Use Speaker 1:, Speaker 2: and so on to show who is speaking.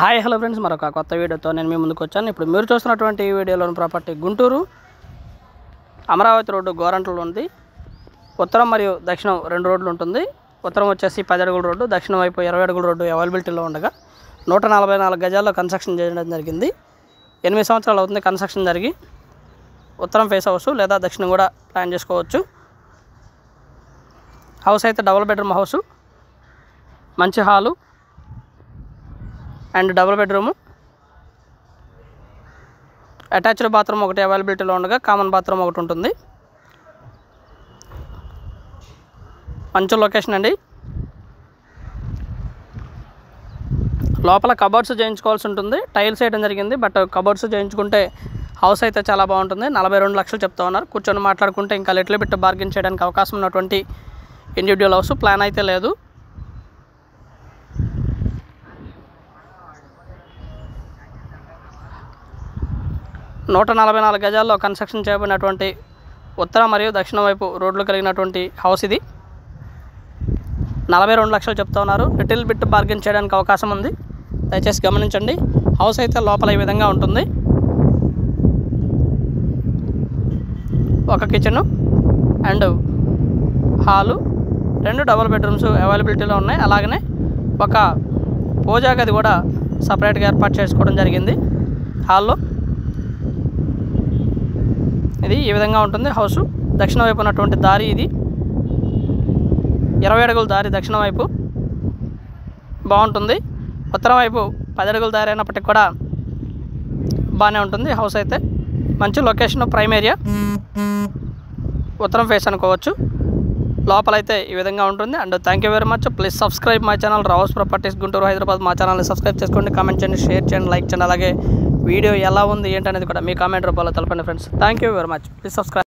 Speaker 1: Hi hello friends, మరొక కొత్త వీడియోతో నేను మీ ముందుకు వచ్చాను. ఇప్పుడు మీరు చూస్తున్నటువంటి ఈ వీడియోలోని ప్రాపర్టీ గుంటూరు అమరావతి రోడ్డు గోరంట్లలో ఉంది. ఉత్తరం మరియు దక్షిణం రెండు రోడ్లు ఉంటుంది. ఉత్తరం వచ్చేసి 10 అడుగుల రోడ్డు, దక్షిణం వైపు 20 అడుగుల రోడ్డు అవైలబిలిటీలో ఉండగా 144 గజాల్లో కన్స్ట్రక్షన్ చేయడం జరిగింది. 8 సంవత్సరాలు అవుతుంది కన్స్ట్రక్షన్ జరిగి. ఉత్తరం ఫేస్ హౌస్ లేదా దక్షిణం కూడా ప్లాన్ చేసుకోవచ్చు. హౌస్ అయితే డబుల్ బెడ్రూమ్ హౌస్, మంచి hall and double bedroom, attached bathroom ఒకటి అవైలబిలిటీలో ఉండగా కామన్ బాత్రూమ్ ఒకటి ఉంటుంది. మంచి లొకేషన్ అండి. లోపల కబోర్డ్స్ చేయించుకోవాల్సి ఉంటుంది. టైల్స్ వేయడం జరిగింది, బట్ కబోర్డ్స్ చేయించుకుంటే హౌస్ అయితే చాలా బాగుంటుంది. 42 లక్షలు చెప్తా ఉన్నారు. కూర్చొని మాట్లాడుకుంటే ఇంకా లిటిల్ బిట్ బార్గెన్ చేయడానికి అవకాశం ఉన్నటువంటి ఇండివిజువల్ హౌస్. ప్లాన్ అయితే లేదు. నూట 44 గజాల్లో కన్స్ట్రక్షన్ చేయబడినటువంటి ఉత్తర మరియు దక్షిణ వైపు రోడ్లు కలిగినటువంటి హౌస్ ఇది. 42 లక్షలు చెప్తా ఉన్నారు. లిటిల్ బిట్ బార్గెన్ చేయడానికి అవకాశం ఉంది, దయచేసి గమనించండి. హౌస్ అయితే లోపల ఈ విధంగా ఉంటుంది. ఒక kitchen and hall, 2 double bedrooms అవైలబిలిటీలో ఉన్నాయి. అలాగనే ఒక పూజా గది కూడా సపరేట్గా ఏర్పాటు చేసుకోవడం జరిగింది హాల్లో. ఇది ఈ విధంగా ఉంటుంది హౌస్. దక్షిణ వైపు ఉన్నటువంటి దారి ఇది. 20 అడుగుల దారి దక్షిణ వైపు బాగుంటుంది. ఉత్తరం వైపు 10 అడుగుల దారి అయినప్పటికీ కూడా బాగానే ఉంటుంది హౌస్ అయితే. మంచి లొకేషన్, ప్రైమ్ ఏరియా, ఉత్తరం ఫేస్ అనుకోవచ్చు. లోపలైతే ఈ విధంగా ఉంటుంది. And thank you very much. Please subscribe my channel Rao's properties Guntur Hyderabad. మా ఛానల్ని సబ్స్క్రైబ్ చేసుకోండి, కామెంట్ చేయండి, షేర్ చేయండి, లైక్ చేయండి. అలాగే వీడియో ఎలా ఉంది ఏంటనేది కూడా మీ కామెంట్ రూపంలో తెలపండి friends. Thank you very much. Please subscribe.